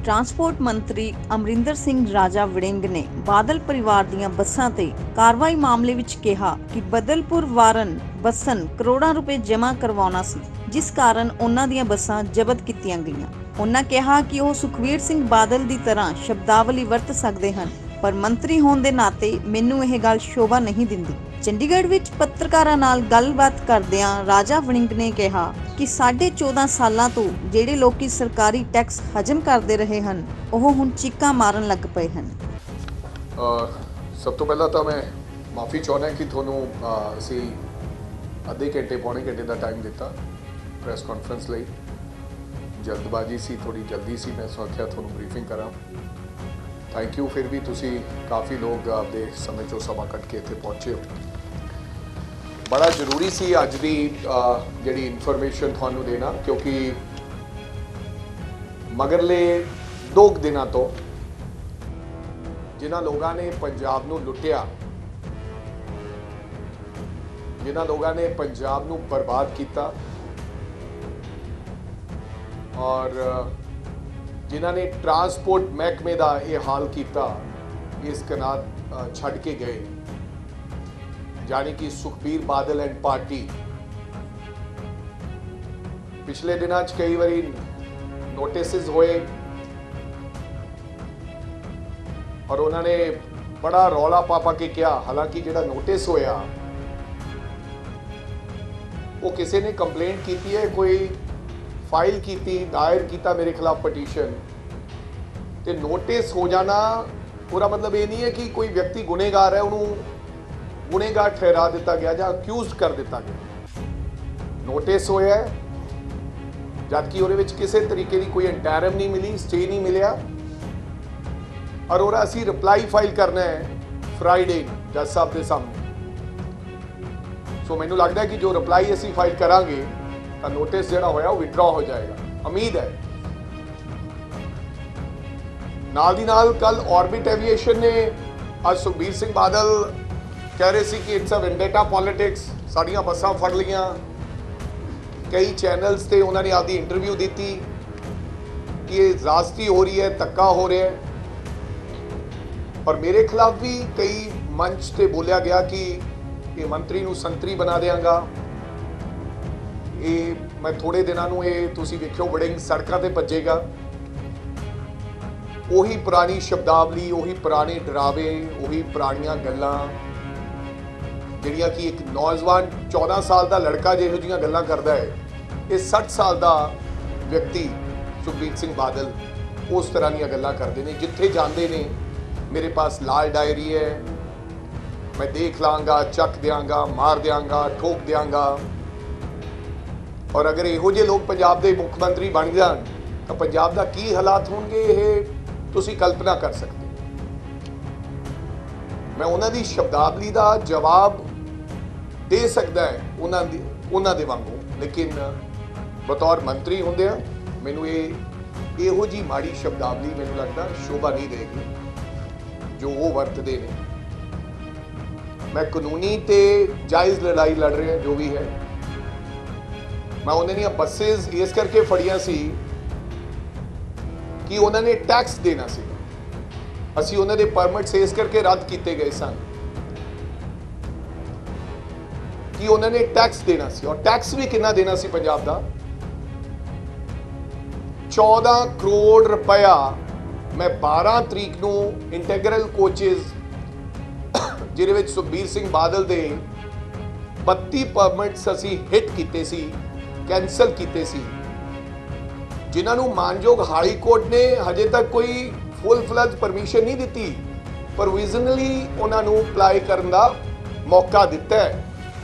Transport मंत्री अमरिंदर सिंह राजा वड़िंग ने बादल परिवार दीआं बसां ते कार्रवाई मामले विच कहा कि बदलपुर वारन बसन करोड़ां रुपए जमा करवाउणा सी, जिस कारण उन्हां दीआं बसां जबत कीतीआं गईआं। उन्हां कहा कि ਉਹ ਸੁਖਬੀਰ ਸਿੰਘ ਬਾਦਲ ਦੀ ਤਰ੍ਹਾਂ ਸ਼ਬਦਾਵਲੀ ਵਰਤ ਸਕਦੇ ਹਨ, ਪਰ ਮੰਤਰੀ ਹੋਣ ਦੇ ਨਾਤੇ ਮੈਨੂੰ ਇਹ ਗੱਲ ਸ਼ੋਭਾ ਨਹੀਂ ਦਿੰਦੀ। ਚੰਡੀਗੜ੍ਹ ਵਿੱਚ ਪੱਤਰਕਾਰਾਂ ਨਾਲ ਗੱਲਬਾਤ ਕਰਦਿਆਂ ਰਾਜਾ ਵੜਿੰਗ ਨੇ ਕਿਹਾ ਕਿ 14.5 ਸਾਲਾਂ ਤੋਂ ਜਿਹੜੇ ਲੋਕੀ ਸਰਕਾਰੀ ਟੈਕਸ ਹਜਮ ਕਰਦੇ ਰਹੇ ਹਨ, ਉਹ ਹੁਣ ਚੀਕਾਂ ਮਾਰਨ ਲੱਗ ਪਏ ਹਨ। ਸਭ ਤੋਂ ਪਹਿਲਾਂ ਤਾਂ ਮੈਂ ਮਾਫੀ ਚਾਹੁੰਦਾ ਕਿ ਤੁਹਾਨੂੰ ਅਸੀਂ ਅੱਧੇ ਘੰਟੇ ਪੌਣੇ ਘੰਟੇ ਦਾ ਟਾਈਮ ਦਿੱਤਾ ਪ੍ਰੈਸ ਕਾਨਫਰੰਸ ਲਈ। ਜਲਦਬਾਜ਼ੀ ਸੀ, ਥੋੜੀ ਜਲਦੀ ਸੀ, ਮੈਂ ਸੋਚਿਆ ਤੁਹਾਨੂੰ ਬਰੀਫਿੰਗ ਕਰਾਂ। Thank you. ਫਿਰ ਵੀ ਤੁਸੀਂ ਕਾਫੀ ਲੋਕ ਆਪਦੇ ਸਮੇਂ ਚੋਂ ਸਮਾਂ ਕੱਢ ਕੇ ਇੱਥੇ ਪਹੁੰਚੇ ਹੋ। ਬੜਾ ਜ਼ਰੂਰੀ ਸੀ ਅੱਜ ਦੀ ਜਿਹੜੀ ਇਨਫੋਰਮੇਸ਼ਨ ਤੁਹਾਨੂੰ ਦੇਣਾ, ਕਿਉਂਕਿ ਮਗਰਲੇ 2 ਦਿਨਾਂ ਤੋਂ ਜਿਨ੍ਹਾਂ ਲੋਕਾਂ ਨੇ ਪੰਜਾਬ ਨੂੰ ਲੁੱਟਿਆ, ਜਿਨ੍ਹਾਂ ਲੋਕਾਂ ਨੇ ਪੰਜਾਬ ਨੂੰ ਬਰਬਾਦ ਕੀਤਾ ਔਰ ਜਿਨ੍ਹਾਂ ਨੇ ਟਰਾਂਸਪੋਰਟ ਮਹਿਕਮੇ ਦਾ ਇਹ ਹਾਲ ਕੀਤਾ, ਇਸ ਕਨਾਤ ਛੱਡ ਕੇ ਗਏ, यानी कि सुखबीर बादल एंड पार्टी। पिछले दिनों कई बारी नोटिस होए और उन्होंने बड़ा रौला पा के किया। हालांकि जो नोटिस होया वो किसी ने कंप्लेंट की है, कोई फाइल की, दायर किया मेरे खिलाफ पटीशन, तो नोटिस हो जाना पूरा मतलब ये नहीं है कि कोई व्यक्ति गुनेगार है, उन्होंने गुनेगार ठहरा दिता गया या अक्यूज कर दिता गया। नोटिस होया है जबकि ਉਹਦੇ ਵਿੱਚ ਕਿਸੇ ਤਰੀਕੇ ਦੀ ਕੋਈ ਇੰਟਰਮ नहीं मिली, स्टे नहीं मिलिया, और ਉਹਦਾ ਅਸੀਂ ਰਿਪਲਾਈ ਫਾਈਲ ਕਰਨਾ ਹੈ ਫਰਾਈਡੇ ਜੱਜ ਸਾਹਿਬ ਦੇ ਸਾਹਮਣੇ। ਸੋ ਮੈਨੂੰ ਲੱਗਦਾ ਕਿ ਜੋ ਰਿਪਲਾਈ ਅਸੀਂ ਫਾਈਲ ਕਰਾਂਗੇ ਤਾਂ ਨੋਟਿਸ ਜਿਹੜਾ ਹੋਇਆ ਉਹ ਵਿਡਰਾ ਹੋ ਜਾਏਗਾ, ਉਮੀਦ ਹੈ। ਨਾਲ ਦੀ ਨਾਲ ਕੱਲ ऑर्बिट एविएशन ने ਅੱਜ ਸੁਖਬੀਰ ਸਿੰਘ ਬਾਦਲ कह रहे सी कि इट्स अ वेंडेटा पॉलिटिक्स, साड़ियाँ बसां फड़ लियां। कई चैनल्स से उन्होंने आपकी इंटरव्यू दी कि ये ज़्यादती हो रही है, धक्का हो रहा है, और मेरे खिलाफ भी कई मंच से बोलिया गया कि ये मंत्री नूं संतरी बना देंगा। ये मैं थोड़े दिनों नूं ये तुसीं वेखिओ वड़िंग सड़कों ते भजेगा। ਉਹੀ पुरानी शब्दावली, ਉਹੀ पुराने डरावे, ਉਹੀ पुरानियां गल्लां ਜਿਹੜੀਆਂ कि एक नौजवान 14 साल का लड़का ਜਿਹੋ ਜਿਹੀਆਂ ਗੱਲਾਂ ਕਰਦਾ ਹੈ, ਇਹ 60 साल का व्यक्ति ਸੁਖਬੀਰ ਸਿੰਘ ਬਾਦਲ ਉਸ ਤਰ੍ਹਾਂ ਦੀਆਂ ਗੱਲਾਂ ਕਰਦੇ ਨੇ। ਜਿੱਥੇ ਜਾਂਦੇ ਨੇ मेरे पास लाल डायरी है, मैं देख लांगा, ਚੱਕ ਦਿਆਂਗਾ, मार ਦਿਆਂਗਾ, ठोक ਦਿਆਂਗਾ। और अगर ਇਹੋ ਜਿਹੇ ਲੋਕ ਪੰਜਾਬ ਦੇ ਮੁੱਖ ਮੰਤਰੀ ਬਣ ਜਾਣ ਤਾਂ ਪੰਜਾਬ ਦਾ ਕੀ ਹਾਲਾਤ ਹੋਣਗੇ, ਇਹ ਤੁਸੀਂ ਕਲਪਨਾ ਕਰ ਸਕਦੇ। मैं उन्होंने शब्दावली का जवाब दे सकता है उन्होंने वांगू, लेकिन बतौर मंत्री होंदे मैनू इहो जी माड़ी शब्दावली मैनू लगता शोभा नहीं देगी जो वो वरतते हैं। मैं कानूनी ते जायज़ लड़ाई लड़ रहा जो भी है। मैं उन्होंने बसेस इस करके फड़िया सी कि उन्होंने टैक्स देना सी, ਅਸੀਂ ਉਹਨਾਂ ਦੇ ਪਰਮਿਟਸ ਇਸ ਕਰਕੇ ਰੱਦ ਕੀਤੇ ਗਏ ਸਨ ਕਿ ਉਹਨਾਂ ਨੇ ਟੈਕਸ ਦੇਣਾ ਸੀ। ਔਰ ਟੈਕਸ ਵੀ ਕਿੰਨਾ ਦੇਣਾ ਸੀ ਪੰਜਾਬ ਦਾ? 14 ਕਰੋੜ ਰੁਪਇਆ। ਮੈਂ 12 ਤਰੀਕ ਨੂੰ ਇੰਟੈਗਰਲ ਕੋਚਿਸ ਜਿਹਦੇ ਵਿੱਚ ਸੁਖਬੀਰ ਸਿੰਘ ਬਾਦਲ ਦੇ 32 ਪਰਮਿਟਸ ਅਸੀਂ ਹਿੱਟ ਕੀਤੇ ਸੀ, ਕੈਂਸਲ ਕੀਤੇ ਸੀ, ਜਿਨ੍ਹਾਂ ਨੂੰ ਮਾਨਯੋਗ ਹਾਈ ਕੋਰਟ ਨੇ ਹਜੇ ਤੱਕ ਕੋਈ फुल फ्लज परमिशन नहीं दी, प्रोविजनली उन्होंने अप्लाई करने का मौका दिता है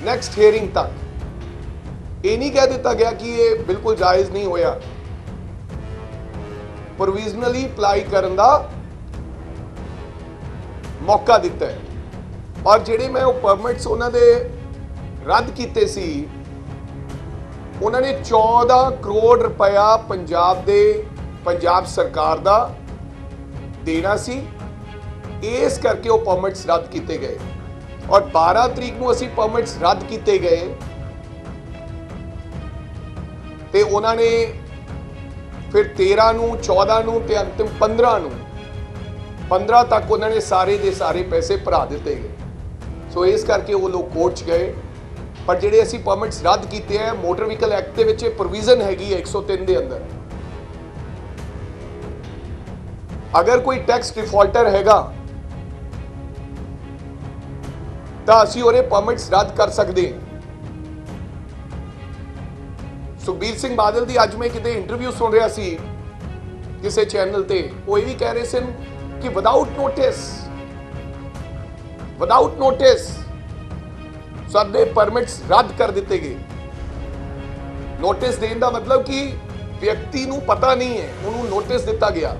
नैक्सट हियरिंग तक। ये नहीं कह दिता गया कि ये बिल्कुल जायज़ नहीं होया, प्रोविजनली अप्लाई करने का मौका दिता है। और जेडे मैं वो परमिट्स उन्होंने रद्द किए सी, उन्होंने 14 करोड़ रुपया पंजाब सरकार का देना सी, इस करके वो परमिट्स रद्द किए गए। और 12 तरीक को असी परमिट्स रद्द किए गए तो उन्होंने ਫਿਰ 13 ਨੂੰ 14 ਨੂੰ ਤੇ ਅੰਤਿਮ 15 ਨੂੰ 15 ਤੱਕ ਉਹਨਾਂ ਨੇ ਸਾਰੇ ਦੇ ਸਾਰੇ ਪੈਸੇ ਭਰਾ ਦਿੱਤੇ ਗਏ। ਸੋ ਇਸ ਕਰਕੇ ਉਹ ਲੋਕ ਕੋਰਟ 'ਚ ਗਏ। ਪਰ ਜਿਹੜੇ ਅਸੀਂ ਪਰਮਿਟਸ ਰੱਦ ਕੀਤੇ ਆ, ਮੋਟਰ ਵਹੀਕਲ ਐਕਟ ਦੇ ਵਿੱਚ ਇਹ ਪ੍ਰੋਵੀਜ਼ਨ ਹੈਗੀ ਹੈ 103 ਦੇ ਅੰਦਰ, ਅਗਰ ਕੋਈ ਟੈਕਸ ਡਿਫਾਲਟਰ ਹੈਗਾ ਤਾਂ ਅਸੀਂ ਉਹਦੇ ਪਰਮਿਟਸ ਰੱਦ ਕਰ ਸਕਦੇ ਹਾਂ। ਸੁਖਬੀਰ ਸਿੰਘ ਬਾਦਲ ਦੀ ਅੱਜ ਮੈਂ ਕਿਤੇ ਇੰਟਰਵਿਊ ਸੁਣ ਰਿਹਾ ਸੀ ਕਿਸੇ ਚੈਨਲ ਤੇ, ਉਹ ਇਹ ਵੀ ਕਹਿ ਰਹੇ ਸਨ ਕਿ ਵਿਦਆਊਟ ਨੋਟਿਸ ਸਾਡੇ ਪਰਮਿਟਸ ਰੱਦ ਕਰ ਦਿੱਤੇ ਗਏ। ਨੋਟਿਸ ਦੇਣ ਦਾ ਮਤਲਬ ਕਿ ਵਿਅਕਤੀ ਨੂੰ ਪਤਾ ਨਹੀਂ ਹੈ, ਉਹਨੂੰ ਨੋਟਿਸ ਦਿੱਤਾ ਗਿਆ।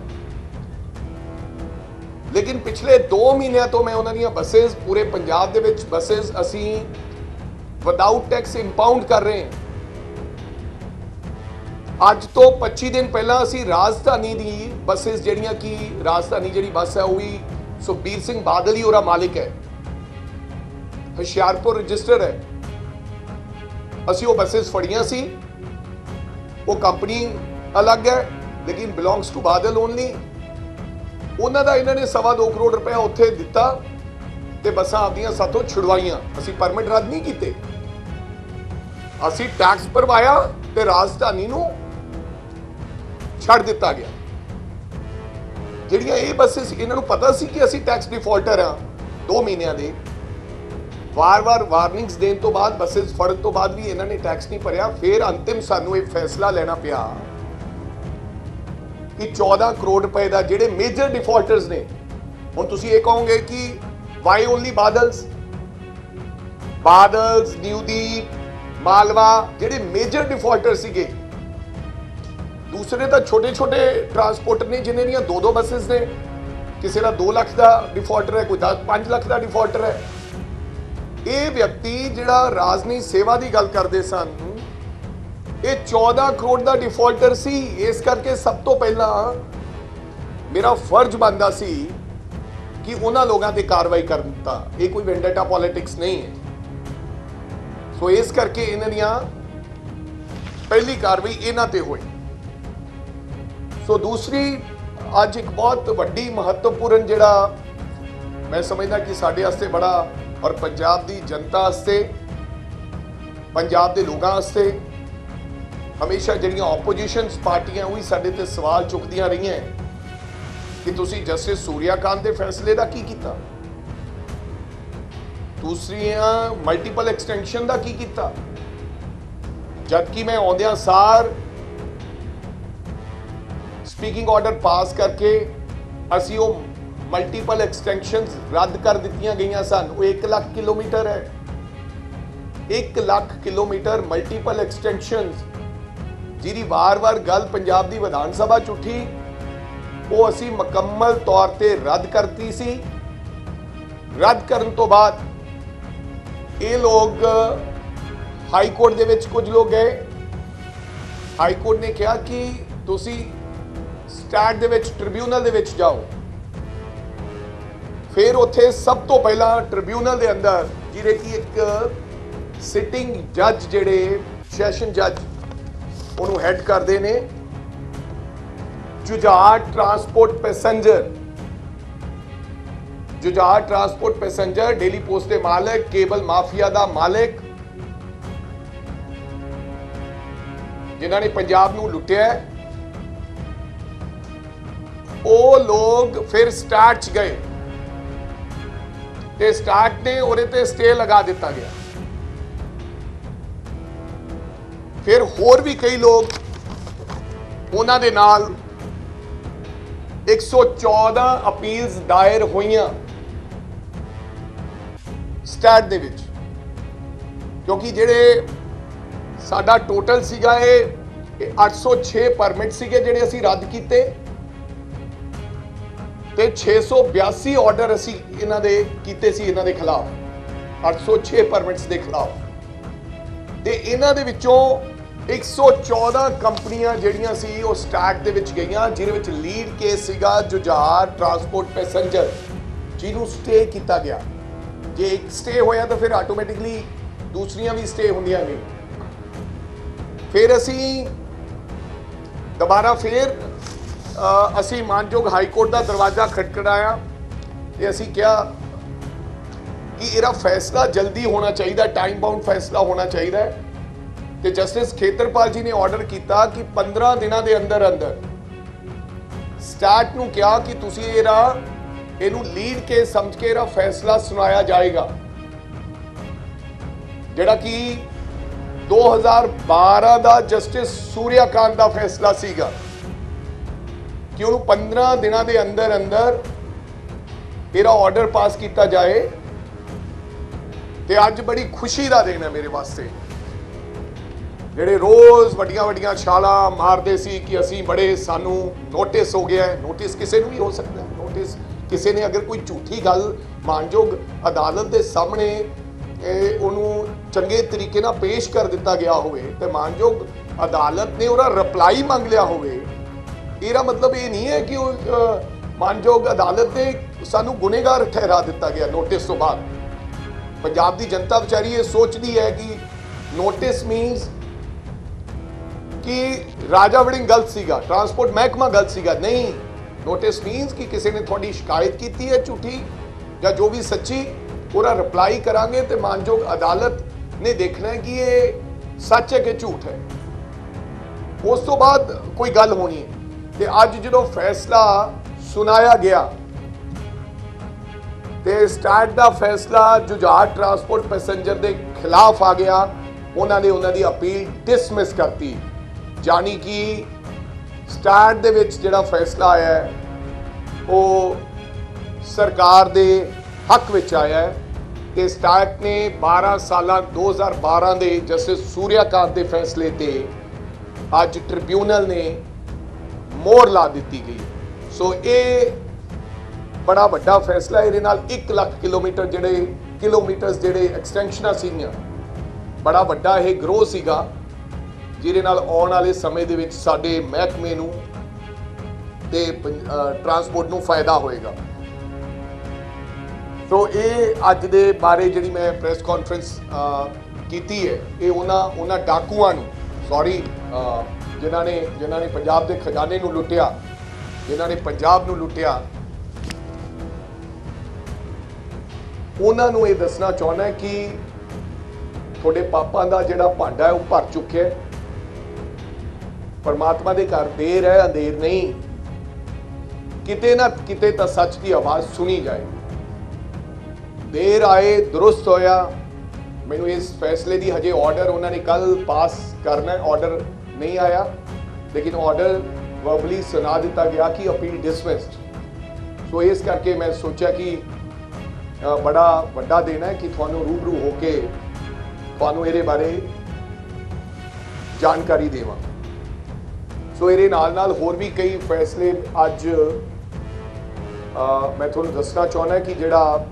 ਲੇਕਿਨ ਪਿਛਲੇ 2 ਮਹੀਨਿਆਂ ਤੋਂ ਮੈਂ ਉਹਨਾਂ ਦੀਆਂ ਬੱਸੇਸ, ਪੂਰੇ ਪੰਜਾਬ ਦੇ ਵਿੱਚ ਬੱਸੇਸ ਅਸੀਂ ਵਿਦਆਊਟ ਟੈਕਸ ਇੰਪਾਊਂਡ ਕਰ ਰਹੇ ਹਾਂ। ਅੱਜ ਤੋਂ 25 ਦਿਨ ਪਹਿਲਾਂ ਅਸੀਂ ਰਾਜਧਾਨੀ ਦੀ ਬੱਸੇਸ, ਜਿਹੜੀਆਂ ਕਿ ਰਾਜਧਾਨੀ ਜਿਹੜੀ ਬੱਸ ਹੈ ਉਹ ਵੀ ਸੁਖਬੀਰ ਸਿੰਘ ਬਾਦਲ ਹੀ ਉਹਦਾ ਮਾਲਿਕ ਹੈ, ਹੁਸ਼ਿਆਰਪੁਰ ਰਜਿਸਟਰ ਹੈ, ਅਸੀਂ ਉਹ ਬੱਸੇਸ ਫੜੀਆਂ ਸੀ। ਉਹ ਕੰਪਨੀ ਅਲੱਗ ਹੈ ਲੇਕਿਨ ਬਿਲੋਂਗਸ ਟੂ ਬਾਦਲ ਓਨਲੀ। ਉਹਨਾਂ ਦਾ ਇਹਨਾਂ ਨੇ 2.25 ਕਰੋੜ ਰੁਪਇਆ ਉੱਥੇ ਦਿੱਤਾ ਤੇ ਬੱਸਾਂ ਆਪਦੀਆਂ ਸਾਥੋਂ ਛੁਡਵਾਈਆਂ। ਅਸੀਂ ਪਰਮਿਟ ਰੱਦ ਨਹੀਂ ਕੀਤੇ, ਅਸੀਂ ਟੈਕਸ ਭਰਵਾਇਆ ਤੇ ਰਾਜਧਾਨੀ ਨੂੰ ਛੱਡ ਦਿੱਤਾ ਗਿਆ। ਜਿਹੜੀਆਂ ਇਹ ਬੱਸੇਸ, ਇਹਨਾਂ ਨੂੰ ਪਤਾ ਸੀ ਕਿ ਅਸੀਂ ਟੈਕਸ ਡਿਫਾਲਟਰ ਆ। 2 ਮਹੀਨਿਆਂ ਦੇ ਵਾਰ-ਵਾਰ ਵਾਰਨਿੰਗਸ ਦੇਣ ਤੋਂ ਬਾਅਦ, ਬੱਸੇਸ ਫੜਨ ਤੋਂ ਬਾਅਦ ਵੀ ਇਹਨਾਂ ਨੇ ਟੈਕਸ ਨਹੀਂ ਭਰਿਆ। ਫਿਰ ਅੰਤਿਮ ਸਾਨੂੰ ਇਹ ਫੈਸਲਾ ਲੈਣਾ ਪਿਆ ਕਿ 14 ਕਰੋੜ ਰੁਪਏ ਦਾ, ਜਿਹੜੇ ਮੇਜਰ ਡਿਫਾਲਟਰਸ ਨੇ, ਹੁਣ ਤੁਸੀਂ ਇਹ ਕਹੋਗੇ ਕਿ ਵਾਈ ਓਨਲੀ ਬਾਦਲਸ, ਨਿਊਦੀਪ, ਮਾਲਵਾ, ਜਿਹੜੇ ਮੇਜਰ ਡਿਫਾਲਟਰ ਸੀਗੇ। ਦੂਸਰੇ ਤਾਂ ਛੋਟੇ ਟਰਾਂਸਪੋਰਟਰ ਨੇ ਜਿਨ੍ਹਾਂ ਦੀਆਂ 2-2 ਬੱਸੇਸ ਨੇ, ਕਿਸੇ ਦਾ 2 ਲੱਖ ਦਾ ਡਿਫਾਲਟਰ ਹੈ, ਕੋਈ 5 ਲੱਖ ਦਾ ਡਿਫਾਲਟਰ ਹੈ। ਇਹ ਵਿਅਕਤੀ ਜਿਹੜਾ ਰਾਜਨੀ ਸੇਵਾ ਦੀ ਗੱਲ ਕਰਦੇ ਸਨ, ਇਹ 14 ਕਰੋੜ ਦਾ ਡਿਫਾਲਟਰ ਸੀ। ਇਸ ਕਰਕੇ ਸਭ ਤੋਂ ਪਹਿਲਾਂ ਮੇਰਾ ਫਰਜ਼ ਬਣਦਾ ਸੀ ਕਿ ਉਹਨਾਂ ਲੋਕਾਂ ਤੇ ਕਾਰਵਾਈ ਕਰ ਦਿੱਤਾ। ਇਹ ਕੋਈ ਵੈਂਡੇਟਾ ਪੋਲਿਟਿਕਸ ਨਹੀਂ ਹੈ। ਸੋ ਇਸ ਕਰਕੇ ਇਹਨਾਂ ਦੀਆਂ ਪਹਿਲੀ ਕਾਰਵਾਈ ਇਹਨਾਂ ਤੇ ਹੋਈ। ਸੋ ਦੂਸਰੀ, ਅੱਜ ਇੱਕ ਬਹੁਤ ਵੱਡੀ ਮਹੱਤਵਪੂਰਨ, ਜਿਹੜਾ ਮੈਂ ਸਮਝਦਾ ਕਿ ਸਾਡੇ ਵਾਸਤੇ ਬੜਾ, ਔਰ ਪੰਜਾਬ ਦੀ ਜਨਤਾ ਵਾਸਤੇ, ਪੰਜਾਬ ਦੇ ਲੋਕਾਂ ਵਾਸਤੇ, ਹਮੇਸ਼ਾ ਜਿਹੜੀਆਂ ਆਪੋਜੀਸ਼ਨਸ ਪਾਰਟੀਆਂ ਉਹ ਵੀ ਸਾਡੇ ਤੇ ਸਵਾਲ ਚੁੱਕਦੀਆਂ ਰਹੀਆਂ ਕਿ ਤੁਸੀਂ ਜਸਟਿਸ ਸੂਰਿਆਕਾਂਤ ਦੇ ਫੈਸਲੇ ਦਾ ਕੀ ਕੀਤਾ, ਦੂਸਰੀਆਂ ਮਲਟੀਪਲ ਐਕਸਟੈਂਸ਼ਨ ਦਾ ਕੀ ਕੀਤਾ। ਜਦਕਿ ਮੈਂ ਆਉਂਦਿਆਂ ਸਾਰ ਸਪੀਕਿੰਗ ਆਰਡਰ ਪਾਸ ਕਰਕੇ ਅਸੀਂ ਉਹ ਮਲਟੀਪਲ ਐਕਸਟੈਂਸ਼ਨਸ ਰੱਦ ਕਰ ਦਿੱਤੀਆਂ ਗਈਆਂ ਸਨ। ਉਹ 1 ਲੱਖ ਕਿਲੋਮੀਟਰ ਹੈ, 1 ਲੱਖ ਕਿਲੋਮੀਟਰ ਮਲਟੀਪਲ ਐਕਸਟੈਂਸ਼ਨਸ, ਜਿਹਦੀ ਵਾਰ-ਵਾਰ ਗੱਲ ਪੰਜਾਬ ਦੀ ਵਿਧਾਨ ਸਭਾ 'ਚ ਉੱਠੀ, ਉਹ ਅਸੀਂ ਮੁਕੰਮਲ ਤੌਰ ਤੇ ਰੱਦ ਕਰਤੀ ਸੀ। ਰੱਦ ਕਰਨ ਤੋਂ ਬਾਅਦ ਇਹ ਲੋਕ ਹਾਈ ਕੋਰਟ ਦੇ ਵਿੱਚ, ਕੁਝ ਲੋਕ ਗਏ, ਹਾਈ ਕੋਰਟ ਨੇ ਕਿਹਾ ਕਿ ਤੁਸੀਂ ਸਟੈਟ ਦੇ ਵਿੱਚ, ਟ੍ਰਿਬਿਊਨਲ ਦੇ ਵਿੱਚ ਜਾਓ। ਫਿਰ ਉੱਥੇ ਸਭ ਤੋਂ ਪਹਿਲਾਂ ਟ੍ਰਿਬਿਊਨਲ ਦੇ ਅੰਦਰ, ਜਿਹੜੇ ਕਿ ਇੱਕ ਸਿਟਿੰਗ ਜੱਜ, ਜਿਹੜੇ ਸੈਸ਼ਨ ਜੱਜ ਉਹਨੂੰ ਹੈਡ ਕਰਦੇ ਨੇ, Jujhar transport passenger, daily post ਦੇ ਮਾਲਕ, ਕੇਬਲ ਮਾਫੀਆ ਦਾ ਮਾਲਕ, ਜਿਨ੍ਹਾਂ ਨੇ ਪੰਜਾਬ ਨੂੰ ਲੁੱਟਿਆ, ਉਹ ਲੋਕ ਫਿਰ ਸਟਾਰਟ 'ਚ ਗਏ ਤੇ ਸਟਾਰਟ ਨੇ ਉਹਦੇ ਤੇ ਸਟੇ ਲਗਾ ਦਿੱਤਾ ਗਿਆ। ਫਿਰ ਹੋਰ ਵੀ ਕਈ ਲੋਕ, ਉਹਨਾਂ ਦੇ ਨਾਲ 114 ਅਪੀਲਸ ਦਾਇਰ ਹੋਈਆਂ ਸਟਾਰਟ ਦੇ ਵਿੱਚ, ਕਿਉਂਕਿ ਜਿਹੜੇ ਸਾਡਾ ਟੋਟਲ ਸੀਗਾ ਇਹ 806 ਪਰਮਿਟ ਸੀਗੇ ਜਿਹੜੇ ਅਸੀਂ ਰੱਦ ਕੀਤੇ ਤੇ 682 ਆਰਡਰ ਅਸੀਂ ਇਹਨਾਂ ਦੇ ਕੀਤੇ ਸੀ, ਇਹਨਾਂ ਦੇ ਖਿਲਾਫ 806 ਪਰਮਿਟਸ ਦੇ ਖਿਲਾਫ। ਤੇ ਇਹਨਾਂ ਦੇ ਵਿੱਚੋਂ 114 ਕੰਪਨੀਆਂ ਜਿਹੜੀਆਂ ਸੀ ਉਹ ਸਟੈਕ ਦੇ ਵਿੱਚ ਗਈਆਂ, ਜਿਹਦੇ ਵਿੱਚ ਲੀਡ ਕੇਸ ਸੀਗਾ ਜੁਝਾਰ ਟਰਾਂਸਪੋਰਟ ਪੈਸੇਂਜਰ, ਜਿਹਨੂੰ ਸਟੇ ਕੀਤਾ ਗਿਆ। ਜੇ ਇੱਕ ਸਟੇ ਹੋਇਆ ਤਾਂ ਫਿਰ ਆਟੋਮੈਟਿਕਲੀ ਦੂਸਰੀਆਂ ਵੀ ਸਟੇ ਹੁੰਦੀਆਂ ਨੇ। ਫਿਰ ਅਸੀਂ ਦੁਬਾਰਾ ਫਿਰ ਅਸੀਂ ਮਾਨਯੋਗ ਹਾਈ ਕੋਰਟ ਦਾ ਦਰਵਾਜ਼ਾ ਖਟਖਟਾਇਆ ਤੇ ਅਸੀਂ ਕਿਹਾ ਕਿ ਇਹਦਾ ਫੈਸਲਾ ਜਲਦੀ ਹੋਣਾ ਚਾਹੀਦਾ, ਟਾਈਮ ਬਾਉਂਡ ਫੈਸਲਾ ਹੋਣਾ ਚਾਹੀਦਾ ਹੈ। ਤੇ ਜਸਟਿਸ ਖੇਤਰਪਾਲ ਜੀ ਨੇ ਆਰਡਰ ਕੀਤਾ ਕਿ 15 ਦਿਨਾਂ ਦੇ ਅੰਦਰ ਅੰਦਰ ਸਟਾਰਟ ਨੂੰ ਕਿਹਾ ਕਿ ਤੁਸੀਂ ਇਹਨੂੰ ਲੀਡ ਕੇਸ ਸਮਝ ਕੇ ਇਹਦਾ ਫੈਸਲਾ ਸੁਣਾਇਆ ਜਾਏਗਾ, ਜਿਹੜਾ ਕਿ 2012 ਦਾ ਜਸਟਿਸ ਸੂਰਿਆਕਾਂਤ ਦਾ ਫੈਸਲਾ ਸੀਗਾ ਕਿ ਉਹਨੂੰ 15 ਦਿਨਾਂ ਦੇ ਅੰਦਰ ਅੰਦਰ ਇਹਦਾ ਆਰਡਰ ਪਾਸ ਕੀਤਾ ਜਾਏ। ਤੇ ਅੱਜ ਬੜੀ ਖੁਸ਼ੀ ਦਾ ਦਿਨ ਹੈ ਮੇਰੇ ਵਾਸਤੇ। ਜਿਹੜੇ ਰੋਜ਼ ਵੱਡੀਆਂ ਵੱਡੀਆਂ ਛਾਲਾਂ ਮਾਰਦੇ ਸੀ ਕਿ ਅਸੀਂ ਬੜੇ, ਸਾਨੂੰ ਨੋਟਿਸ ਹੋ ਗਿਆ ਹੈ। ਨੋਟਿਸ ਕਿਸੇ ਨੂੰ ਵੀ ਹੋ ਸਕਦਾ ਹੈ। ਨੋਟਿਸ ਕਿਸੇ ਨੇ ਅਗਰ ਕੋਈ ਝੂਠੀ ਗੱਲ ਮਾਨਯੋਗ ਅਦਾਲਤ ਦੇ ਸਾਹਮਣੇ ਉਹਨੂੰ ਚੰਗੇ ਤਰੀਕੇ ਨਾਲ ਪੇਸ਼ ਕਰ ਦਿੱਤਾ ਗਿਆ ਹੋਵੇ ਤੇ ਮਾਨਯੋਗ ਅਦਾਲਤ ਨੇ ਉਹਦਾ ਰਿਪਲਾਈ ਮੰਗ ਲਿਆ ਹੋਵੇ, ਇਹਦਾ ਮਤਲਬ ਇਹ ਨਹੀਂ ਹੈ ਕਿ ਉਹ ਮਾਨਯੋਗ ਅਦਾਲਤ ਨੇ ਸਾਨੂੰ ਗੁਨੇਗਾਰ ਠਹਿਰਾ ਦਿੱਤਾ ਗਿਆ ਨੋਟਿਸ ਤੋਂ ਬਾਅਦ। ਪੰਜਾਬ ਦੀ ਜਨਤਾ ਵਿਚਾਰੀ ਇਹ ਸੋਚਦੀ ਹੈ ਕਿ ਨੋਟਿਸ ਮੀਨਸ ਕਿ ਰਾਜਾ ਵੜਿੰਗ ਗਲਤ ਸੀਗਾ, ਟਰਾਂਸਪੋਰਟ ਮਹਿਕਮਾ ਗਲਤ ਸੀਗਾ। ਨਹੀਂ, ਨੋਟਿਸ ਮੀਨਸ ਕਿ ਕਿਸੇ ਨੇ ਤੁਹਾਡੀ ਸ਼ਿਕਾਇਤ ਕੀਤੀ ਹੈ ਝੂਠੀ ਜਾਂ ਜੋ ਵੀ ਸੱਚੀ, ਉਹਦਾ ਰਿਪਲਾਈ ਕਰਾਂਗੇ ਤੇ ਮਾਨਯੋਗ ਅਦਾਲਤ ਨੇ ਦੇਖਣਾ ਹੈ ਕਿ ਇਹ ਸੱਚ ਹੈ ਕਿ ਝੂਠ ਹੈ। ਉਸ ਤੋਂ ਬਾਅਦ ਕੋਈ ਗੱਲ ਹੋਣੀ ਹੈ। ਤੇ ਅੱਜ ਜਦੋਂ ਫੈਸਲਾ ਸੁਣਾਇਆ ਗਿਆ ਤੇ ਸਟਾਰਟ ਦਾ ਫੈਸਲਾ ਜੁਝਾਰ ਟਰਾਂਸਪੋਰਟ ਪੈਸੇਂਜਰ ਦੇ ਖਿਲਾਫ ਆ ਗਿਆ। ਉਹਨਾਂ ਦੀ ਅਪੀਲ ਡਿਸਮਿਸ ਕਰਤੀ, ਜਾਨੀ ਕਿ ਸਟਾਰਟ ਦੇ ਵਿੱਚ ਜਿਹੜਾ ਫੈਸਲਾ ਆਇਆ ਹੈ ਉਹ ਸਰਕਾਰ ਦੇ ਹੱਕ ਵਿੱਚ ਆਇਆ ਹੈ। ਤੇ ਸਟਾਰਟ ਨੇ 12 ਸਾਲਾਂ 2012 ਦੇ ਜਸਟਿਸ ਸੂਰਿਆਕਾਂਤ ਦੇ ਫੈਸਲੇ ਤੇ ਅੱਜ ਟ੍ਰਿਬਿਊਨਲ ਨੇ ਮੋਹਰ ਲਾ ਦਿੱਤੀ ਗਈ। ਸੋ ਇਹ ਬੜਾ ਵੱਡਾ ਫੈਸਲਾ। ਇਹਦੇ ਨਾਲ 1 ਲੱਖ ਕਿਲੋਮੀਟਰਸ ਜਿਹੜੇ ਐਕਸਟੈਂਸ਼ਨਾਂ ਸੀਗੀਆਂ, ਬੜਾ ਵੱਡਾ ਇਹ ਗਰੋਹ ਸੀਗਾ ਜਿਹਦੇ ਨਾਲ ਆਉਣ ਵਾਲੇ ਸਮੇਂ ਦੇ ਵਿੱਚ ਸਾਡੇ ਮਹਿਕਮੇ ਨੂੰ ਤੇ ਟਰਾਂਸਪੋਰਟ ਨੂੰ ਫਾਇਦਾ ਹੋਏਗਾ। ਸੋ ਇਹ ਅੱਜ ਦੇ ਬਾਰੇ ਜਿਹੜੀ ਮੈਂ ਪ੍ਰੈਸ ਕਾਨਫਰੰਸ ਕੀਤੀ ਹੈ, ਇਹ ਉਹਨਾਂ ਡਾਕੂਆਂ ਨੂੰ, ਸੌਰੀ, ਜਿਨ੍ਹਾਂ ਨੇ ਪੰਜਾਬ ਦੇ ਖਜ਼ਾਨੇ ਨੂੰ ਲੁੱਟਿਆ, ਜਿਨ੍ਹਾਂ ਨੇ ਪੰਜਾਬ ਨੂੰ ਲੁੱਟਿਆ, ਉਹਨਾਂ ਨੂੰ ਇਹ ਦੱਸਣਾ ਚਾਹੁੰਦਾ ਕਿ ਤੁਹਾਡੇ ਪਾਪਾਂ ਦਾ ਜਿਹੜਾ ਭਾਂਡਾ ਹੈ ਉਹ ਭਰ ਚੁੱਕਿਆ ਹੈ। ਪਰਮਾਤਮਾ ਦੇ ਘਰ ਦੇਰ ਹੈ, ਅੰਧੇਰ ਨਹੀਂ। ਕਿਤੇ ਨਾ ਕਿਤੇ ਤਾਂ ਸੱਚ ਦੀ ਆਵਾਜ਼ ਸੁਣੀ ਜਾਏ। ਦੇਰ ਆਏ ਦੁਰਸਤ ਹੋਇਆ। ਮੈਨੂੰ ਇਸ ਫੈਸਲੇ ਦੀ ਹਜੇ ਆਰਡਰ ਉਹਨਾਂ ਨੇ ਕੱਲ ਪਾਸ ਕਰਨਾ ਹੈ, ਆਰਡਰ ਨਹੀਂ ਆਇਆ, ਲੇਕਿਨ ਆਰਡਰ ਵਰਬਲੀ ਸੁਣਾ ਦਿੱਤਾ ਗਿਆ ਕਿ ਅਪੀਲ ਡਿਸਮਿਸਡ। ਸੋ ਇਸ ਕਰਕੇ ਮੈਂ ਸੋਚਿਆ ਕਿ ਬੜਾ ਵੱਡਾ ਦਿਨ ਹੈ ਕਿ ਤੁਹਾਨੂੰ ਰੂਬਰੂ ਹੋ ਕੇ ਤੁਹਾਨੂੰ ਇਹਦੇ ਬਾਰੇ ਜਾਣਕਾਰੀ ਦੇਵਾਂ। ਸੋ ਇਹਦੇ ਨਾਲ ਹੋਰ ਵੀ ਕਈ ਫੈਸਲੇ ਅੱਜ ਮੈਂ ਤੁਹਾਨੂੰ ਦੱਸਣਾ ਚਾਹੁੰਦਾ ਕਿ ਜਿਹੜਾ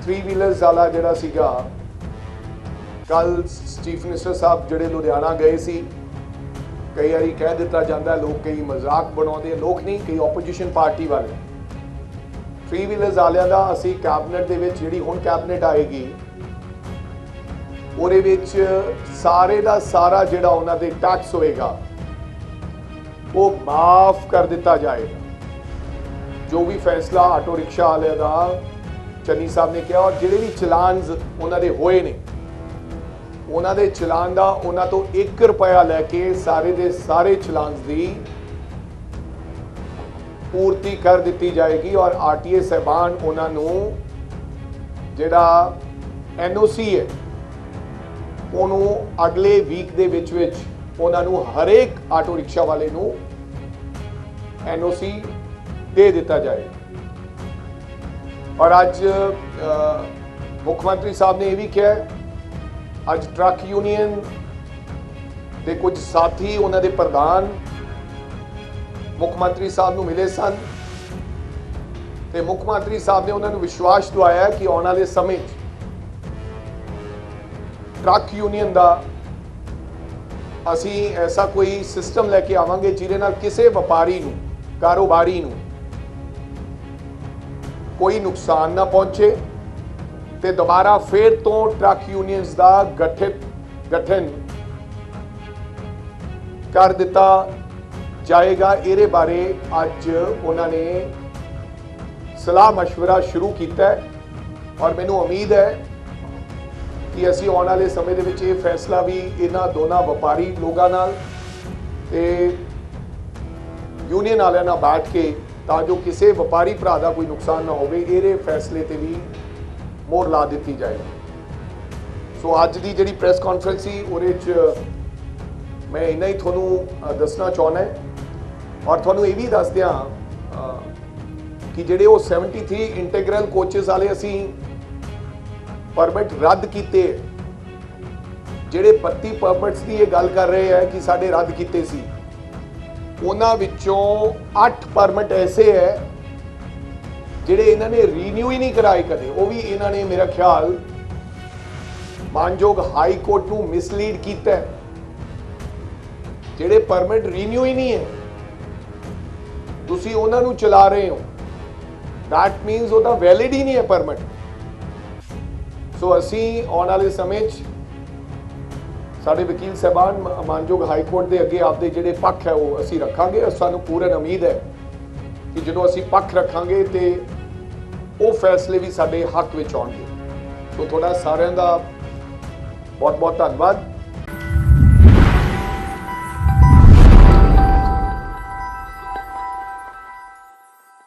3 ਵੀਲਰਸ ਵਾਲਾ ਜਿਹੜਾ ਸੀਗਾ, ਕੱਲ ਚੀਫ ਮਿਨਿਸਟਰ ਸਾਹਿਬ ਜਿਹੜੇ ਲੁਧਿਆਣਾ ਗਏ ਸੀ, ਕਈ ਵਾਰੀ ਕਹਿ ਦਿੱਤਾ ਜਾਂਦਾ, ਲੋਕ ਕਈ ਮਜ਼ਾਕ ਬਣਾਉਂਦੇ, ਲੋਕ ਨਹੀਂ, ਕਈ ਆਪੋਜੀਸ਼ਨ ਪਾਰਟੀ ਵਾਲੇ 3 ਵੀਲਰਸ ਵਾਲਿਆਂ ਦਾ ਅਸੀਂ ਕੈਬਨਿਟ ਦੇ ਵਿੱਚ, ਜਿਹੜੀ ਹੁਣ ਕੈਬਨਿਟ ਆਏਗੀ, ਉਹਦੇ ਵਿੱਚ ਸਾਰੇ ਦਾ ਸਾਰਾ ਜਿਹੜਾ ਉਹਨਾਂ ਦੇ ਟੈਕਸ ਹੋਏਗਾ ਉਹ ਮਾਫ ਕਰ ਦਿੱਤਾ ਜਾਏਗਾ। ਜੋ ਵੀ ਫੈਸਲਾ ਆਟੋ ਰਿਕਸ਼ਾ ਵਾਲਿਆਂ ਦਾ ਚੰਨੀ ਸਾਹਿਬ ਨੇ ਕਿਹਾ, ਔਰ ਜਿਹੜੇ ਵੀ ਚਲਾਨਸ ਉਹਨਾਂ ਦੇ ਹੋਏ ਨੇ, ਉਹਨਾਂ ਦੇ ਚਲਾਨ ਦਾ ਉਹਨਾਂ ਤੋਂ 1 ਰੁਪਇਆ ਲੈ ਕੇ ਸਾਰੇ ਦੇ ਸਾਰੇ ਚਲਾਨਸ ਦੀ ਪੂਰਤੀ ਕਰ ਦਿੱਤੀ ਜਾਏਗੀ। ਔਰ ਆਰਟੀਏ ਸਹਿਬਾਨ ਉਹਨਾਂ ਨੂੰ ਜਿਹੜਾ ਐਨਓਸੀ ਹੈ ਉਹਨੂੰ ਅਗਲੇ ਵੀਕ ਦੇ ਵਿੱਚ ਉਹਨਾਂ ਨੂੰ ਹਰੇਕ ਆਟੋ ਰਿਕਸ਼ਾ ਵਾਲੇ ਨੂੰ ਐਨਓਸੀ ਦੇ ਦਿੱਤਾ ਜਾਏਗਾ। ਔਰ ਅੱਜ ਮੁੱਖ ਮੰਤਰੀ ਸਾਹਿਬ ਨੇ ਇਹ ਵੀ ਕਿਹਾ, ਅੱਜ ਟਰੱਕ ਯੂਨੀਅਨ ਦੇ ਕੁਝ ਸਾਥੀ, ਉਹਨਾਂ ਦੇ ਪ੍ਰਧਾਨ ਮੁੱਖ ਮੰਤਰੀ ਸਾਹਿਬ ਨੂੰ ਮਿਲੇ ਸਨ ਤੇ ਮੁੱਖ ਮੰਤਰੀ ਸਾਹਿਬ ਨੇ ਉਹਨਾਂ ਨੂੰ ਵਿਸ਼ਵਾਸ ਦਿਵਾਇਆ ਕਿ ਆਉਣ ਵਾਲੇ ਸਮੇਂ 'ਚ ਟਰੱਕ ਯੂਨੀਅਨ ਦਾ ਅਸੀਂ ਐਸਾ ਕੋਈ ਸਿਸਟਮ ਲੈ ਕੇ ਆਵਾਂਗੇ ਜਿਹਦੇ ਨਾਲ ਕਿਸੇ ਵਪਾਰੀ ਨੂੰ, ਕਾਰੋਬਾਰੀ ਨੂੰ ਕੋਈ ਨੁਕਸਾਨ ਨਾ ਪਹੁੰਚੇ ਤੇ ਦੁਬਾਰਾ ਫੇਰ ਤੋਂ ਟਰੱਕ ਯੂਨੀਅਨਸ ਦਾ ਗਠਨ ਕਰ ਦਿੱਤਾ ਜਾਏਗਾ। ਇਹਦੇ ਬਾਰੇ ਅੱਜ ਉਹਨਾਂ ਨੇ ਸਲਾਹ ਮਸ਼ਵਰਾ ਸ਼ੁਰੂ ਕੀਤਾ ਹੈ ਔਰ ਮੈਨੂੰ ਉਮੀਦ ਹੈ ਕਿ ਅਸੀਂ ਆਉਣ ਵਾਲੇ ਸਮੇਂ ਦੇ ਵਿੱਚ ਇਹ ਫੈਸਲਾ ਵੀ ਇਹਨਾਂ ਦੋਨਾਂ ਵਪਾਰੀ ਲੋਕਾਂ ਨਾਲ ਤੇ ਯੂਨੀਅਨ ਵਾਲਿਆਂ ਨਾਲ ਬੈਠ ਕੇ, ਤਾਂ ਜੋ ਕਿਸੇ ਵਪਾਰੀ ਭਰਾ ਦਾ ਕੋਈ ਨੁਕਸਾਨ ਨਾ ਹੋਵੇ, ਇਹਦੇ ਫੈਸਲੇ ਤੇ ਵੀ ਮੋਹਰ ਲਾ ਦਿੱਤੀ ਜਾਏ। ਸੋ ਅੱਜ ਦੀ ਜਿਹੜੀ ਪ੍ਰੈਸ ਕਾਨਫਰੰਸ ਸੀ ਉਹਦੇ 'ਚ ਮੈਂ ਇੰਨਾ ਹੀ ਤੁਹਾਨੂੰ ਦੱਸਣਾ ਚਾਹੁੰਦਾ ਔਰ ਤੁਹਾਨੂੰ ਇਹ ਵੀ ਦੱਸ ਦਿਆਂ ਕਿ ਜਿਹੜੇ ਉਹ 73 ਇੰਟੀਗਰਲ ਕੋਚਸ ਵਾਲੇ ਅਸੀਂ ਪਰਮਿਟ ਰੱਦ ਕੀਤੇ, ਜਿਹੜੇ 32 ਪਰਮਿਟਸ ਦੀ ਇਹ ਗੱਲ ਕਰ ਰਹੇ ਹੈ ਕਿ ਸਾਡੇ ਰੱਦ ਕੀਤੇ ਸੀ, ਉਹਨਾਂ ਵਿੱਚੋਂ 8 ਪਰਮਿਟ ਐਸੇ ਹੈ ਜਿਹੜੇ ਇਹਨਾਂ ਨੇ ਰੀਨਿਊ ਹੀ ਨਹੀਂ ਕਰਾਏ ਕਦੇ। ਉਹ ਵੀ ਇਹਨਾਂ ਨੇ ਮੇਰਾ ਖਿਆਲ ਮਾਨਯੋਗ ਹਾਈ ਕੋਰਟ ਨੂੰ ਮਿਸਲੀਡ ਕੀਤਾ ਹੈ। ਜਿਹੜੇ ਪਰਮਿਟ ਰੀਨਿਊ ਹੀ ਨਹੀਂ ਹੈ, ਤੁਸੀਂ ਉਹਨਾਂ ਨੂੰ ਚਲਾ ਰਹੇ ਹੋ, that means ਉਹਦਾ ਵੈਲਿਡ ਹੀ ਨਹੀਂ ਹੈ ਪਰਮਿਟ। ਸੋ ਅਸੀਂ ਆਉਣ ਵਾਲੇ ਸਮੇਂ 'ਚ ਸਾਡੇ ਵਕੀਲ ਸਾਹਿਬਾਨ ਮਾਨਯੋਗ ਹਾਈ ਕੋਰਟ ਦੇ ਅੱਗੇ ਆਪਦੇ ਜਿਹੜੇ ਪੱਖ ਹੈ ਉਹ ਅਸੀਂ ਰੱਖਾਂਗੇ। ਸਾਨੂੰ ਪੂਰਨ ਉਮੀਦ ਹੈ ਕਿ ਜਦੋਂ ਅਸੀਂ ਪੱਖ ਰੱਖਾਂਗੇ ਤੇ ਉਹ ਫੈਸਲੇ ਵੀ ਸਾਡੇ ਹੱਕ ਵਿੱਚ ਆਉਣਗੇ। ਸੋ ਤੁਹਾਡਾ ਸਾਰਿਆਂ ਦਾ ਬਹੁਤ ਬਹੁਤ ਧੰਨਵਾਦ।